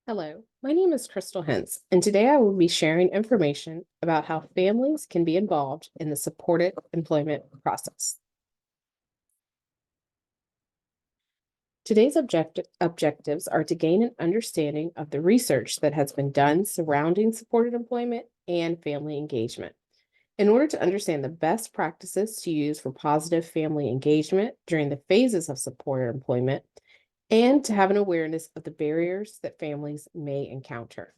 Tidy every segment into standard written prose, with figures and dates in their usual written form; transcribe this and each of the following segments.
Hello, my name is Crystal Hens, and today I will be sharing information about how families can be involved in the supported employment process. Today's objectives are to gain an understanding of the research that has been done surrounding supported employment and family engagement. In order to understand the best practices to use for positive family engagement during the phases of supported employment, and to have an awareness of the barriers that families may encounter.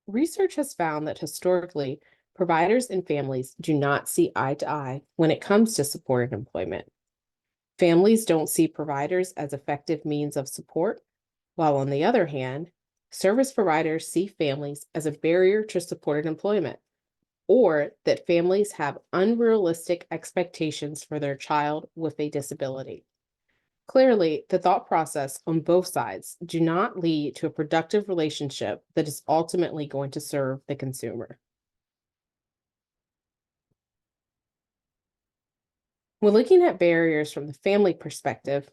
Research has found that historically, providers and families do not see eye to eye when it comes to supported employment. Families don't see providers as effective means of support, while on the other hand, service providers see families as a barrier to supported employment, or that families have unrealistic expectations for their child with a disability. Clearly, the thought process on both sides do not lead to a productive relationship that is ultimately going to serve the consumer. When looking at barriers from the family perspective,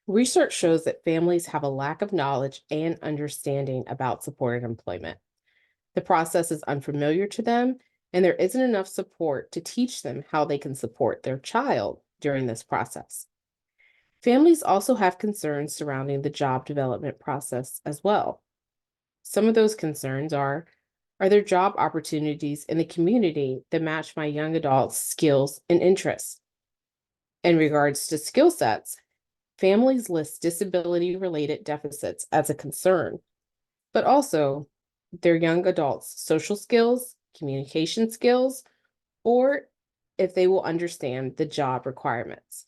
research shows that families have a lack of knowledge and understanding about supported employment. The process is unfamiliar to them, and there isn't enough support to teach them how they can support their child during this process. Families also have concerns surrounding the job development process as well. Some of those concerns are there job opportunities in the community that match my young adult's skills and interests? In regards to skill sets, families list disability related deficits as a concern, but also their young adults' social skills, communication skills, or if they will understand the job requirements.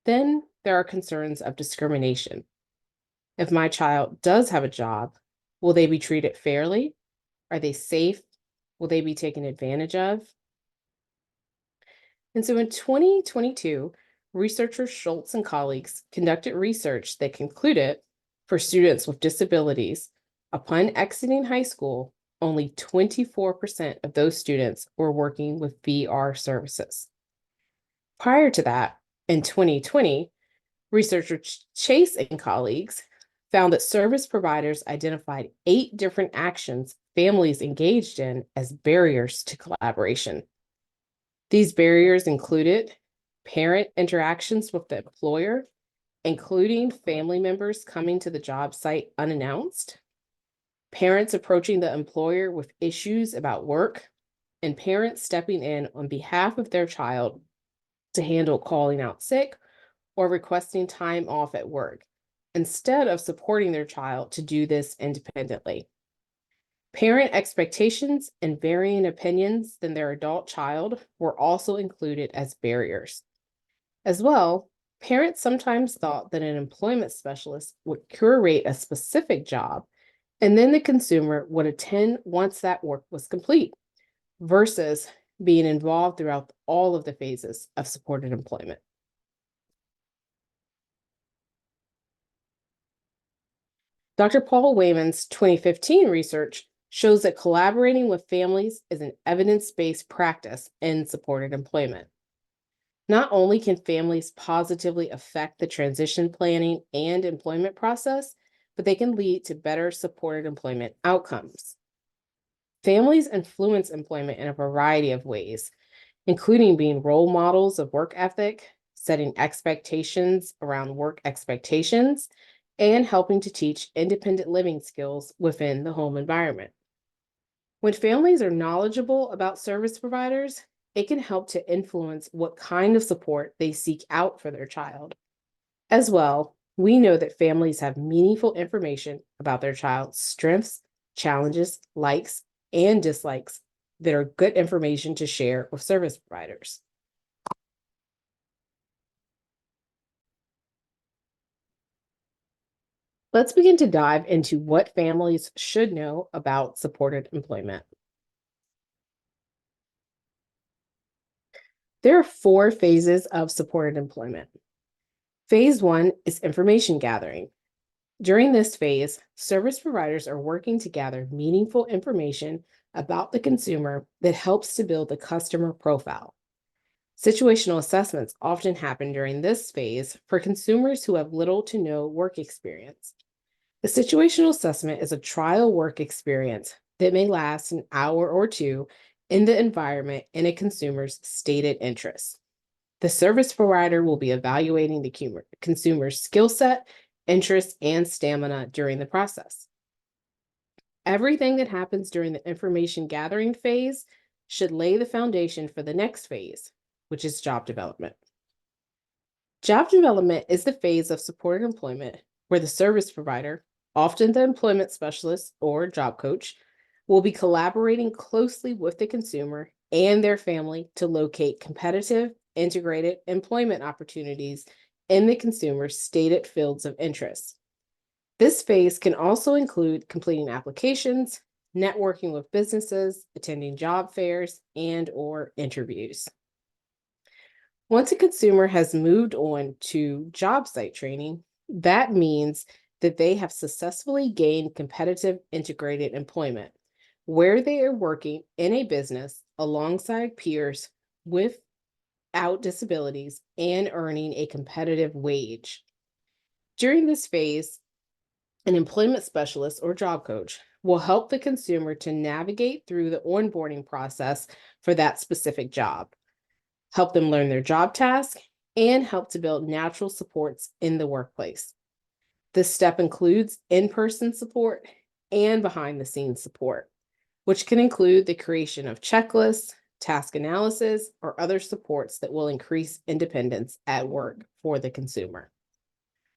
Then there are concerns of discrimination. If my child does have a job, will they be treated fairly? Are they safe? Will they be taken advantage of? And so in 2022, researcher Schultz and colleagues conducted research that concluded for students with disabilities, upon exiting high school, only 24% of those students were working with VR services. Prior to that, in 2020, researcher Chase and colleagues found that service providers identified 8 different actions families engaged in as barriers to collaboration. These barriers included parent interactions with the employer, including family members coming to the job site unannounced, parents approaching the employer with issues about work, and parents stepping in on behalf of their child to handle calling out sick or requesting time off at work, instead of supporting their child to do this independently. Parent expectations and varying opinions than their adult child were also included as barriers. As well, parents sometimes thought that an employment specialist would curate a specific job and then the consumer would attend once that work was complete, versus being involved throughout all of the phases of supported employment. Dr. Paul Wayman's 2015 research shows that collaborating with families is an evidence-based practice in supported employment. Not only can families positively affect the transition planning and employment process, but they can lead to better supported employment outcomes. Families influence employment in a variety of ways, including being role models of work ethic, setting expectations around work expectations, and helping to teach independent living skills within the home environment. When families are knowledgeable about service providers, it can help to influence what kind of support they seek out for their child. As well, we know that families have meaningful information about their child's strengths, challenges, likes, and dislikes that are good information to share with service providers. Let's begin to dive into what families should know about supported employment. There are 4 phases of supported employment. Phase 1 is information gathering. During this phase, service providers are working to gather meaningful information about the consumer that helps to build the customer profile. Situational assessments often happen during this phase for consumers who have little to no work experience. The situational assessment is a trial work experience that may last an hour or two in the environment in a consumer's stated interests. The service provider will be evaluating the consumer's skill set, interests, and stamina during the process. Everything that happens during the information gathering phase should lay the foundation for the next phase, which is job development. Job development is the phase of supported employment where the service provider, often the employment specialist or job coach, will be collaborating closely with the consumer and their family to locate competitive, integrated employment opportunities in the consumer's stated fields of interest. This phase can also include completing applications, networking with businesses, attending job fairs, and/or interviews. Once a consumer has moved on to job site training, that means that they have successfully gained competitive integrated employment, where they are working in a business alongside peers without disabilities and earning a competitive wage. During this phase, an employment specialist or job coach will help the consumer to navigate through the onboarding process for that specific job, help them learn their job task, and help to build natural supports in the workplace. This step includes in-person support and behind-the-scenes support, which can include the creation of checklists, task analysis, or other supports that will increase independence at work for the consumer.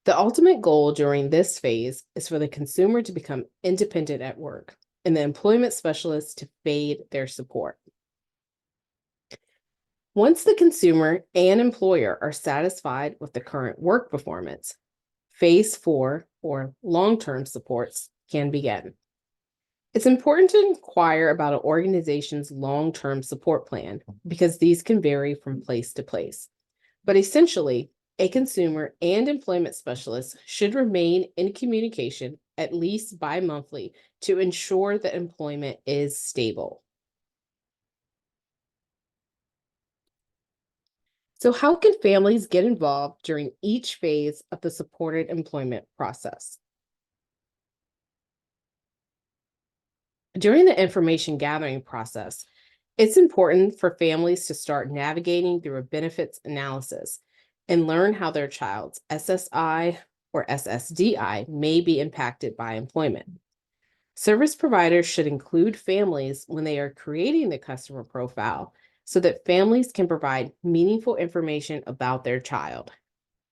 The ultimate goal during this phase is for the consumer to become independent at work and the employment specialist to fade their support. Once the consumer and employer are satisfied with the current work performance, phase 4, or long-term supports, can begin. It's important to inquire about an organization's long-term support plan because these can vary from place to place. But essentially, a consumer and employment specialist should remain in communication at least bi-monthly to ensure that employment is stable. So, how can families get involved during each phase of the supported employment process? During the information gathering process, it's important for families to start navigating through a benefits analysis and learn how their child's SSI or SSDI may be impacted by employment. Service providers should include families when they are creating the customer profile so that families can provide meaningful information about their child.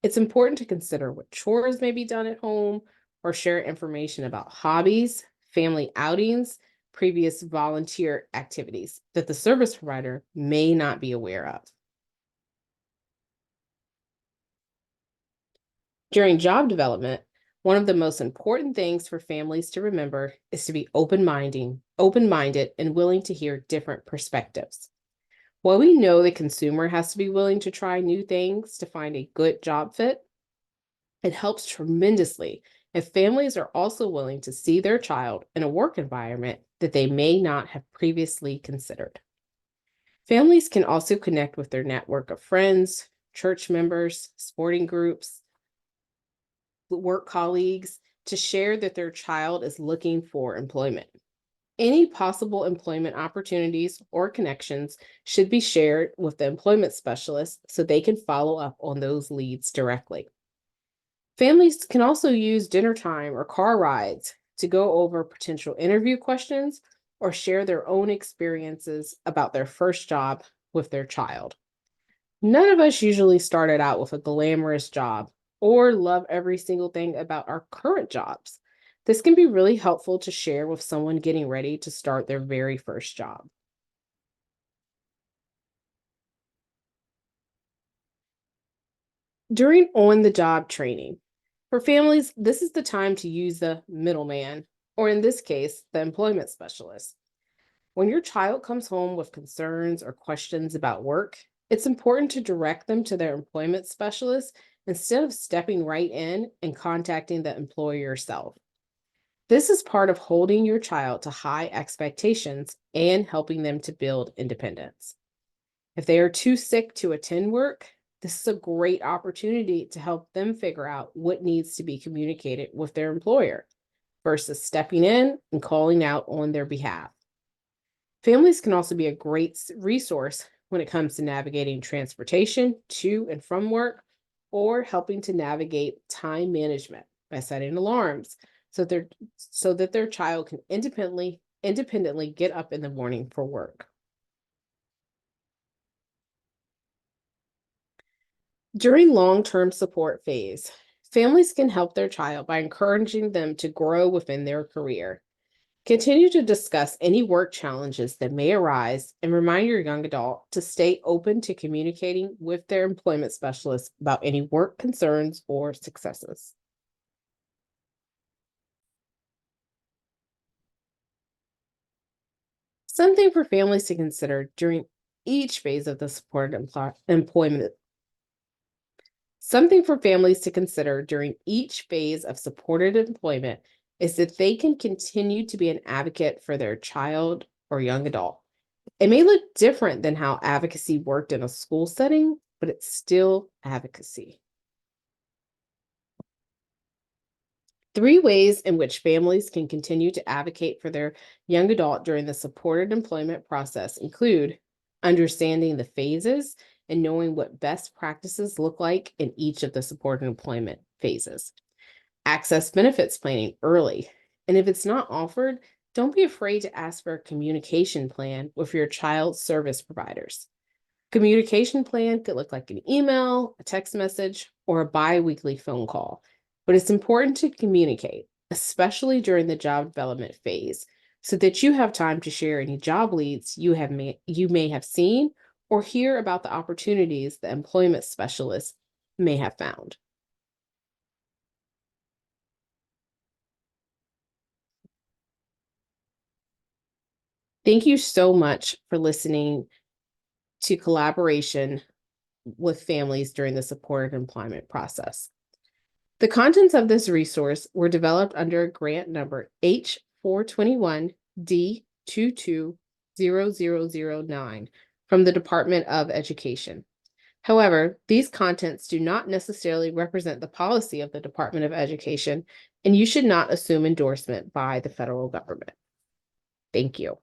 It's important to consider what chores may be done at home or share information about hobbies, family outings, previous volunteer activities that the service provider may not be aware of. During job development, one of the most important things for families to remember is to be open-minded and willing to hear different perspectives. While we know the consumer has to be willing to try new things to find a good job fit, it helps tremendously if families are also willing to see their child in a work environment that they may not have previously considered. Families can also connect with their network of friends, church members, sporting groups, work colleagues to share that their child is looking for employment. Any possible employment opportunities or connections should be shared with the employment specialist so they can follow up on those leads directly. Families can also use dinner time or car rides to go over potential interview questions or share their own experiences about their first job with their child. None of us usually started out with a glamorous job or love every single thing about our current jobs. This can be really helpful to share with someone getting ready to start their very first job. During on the job training, for families, this is the time to use the middleman, or in this case, the employment specialist. When your child comes home with concerns or questions about work, it's important to direct them to their employment specialist instead of stepping right in and contacting the employer yourself. This is part of holding your child to high expectations and helping them to build independence. If they are too sick to attend work, this is a great opportunity to help them figure out what needs to be communicated with their employer versus stepping in and calling out on their behalf. Families can also be a great resource when it comes to navigating transportation to and from work or helping to navigate time management by setting alarms so that their child can independently get up in the morning for work. During long-term support phase, families can help their child by encouraging them to grow within their career. Continue to discuss any work challenges that may arise and remind your young adult to stay open to communicating with their employment specialist about any work concerns or successes. Something for families to consider during each phase of the supported employment. Something for families to consider during each phase of supported employment is that they can continue to be an advocate for their child or young adult. It may look different than how advocacy worked in a school setting, but it's still advocacy. Three ways in which families can continue to advocate for their young adult during the supported employment process include understanding the phases and knowing what best practices look like in each of the supported employment phases. Access benefits planning early. And if it's not offered, don't be afraid to ask for a communication plan with your child's service providers. Communication plan could look like an email, a text message, or a bi-weekly phone call. But it's important to communicate, especially during the job development phase, so that you have time to share any job leads you may have seen or hear about the opportunities the employment specialist may have found. Thank you so much for listening to collaboration with families during the supported employment process. The contents of this resource were developed under grant number H421D220009 from the Department of Education. However, these contents do not necessarily represent the policy of the Department of Education, and you should not assume endorsement by the federal government. Thank you.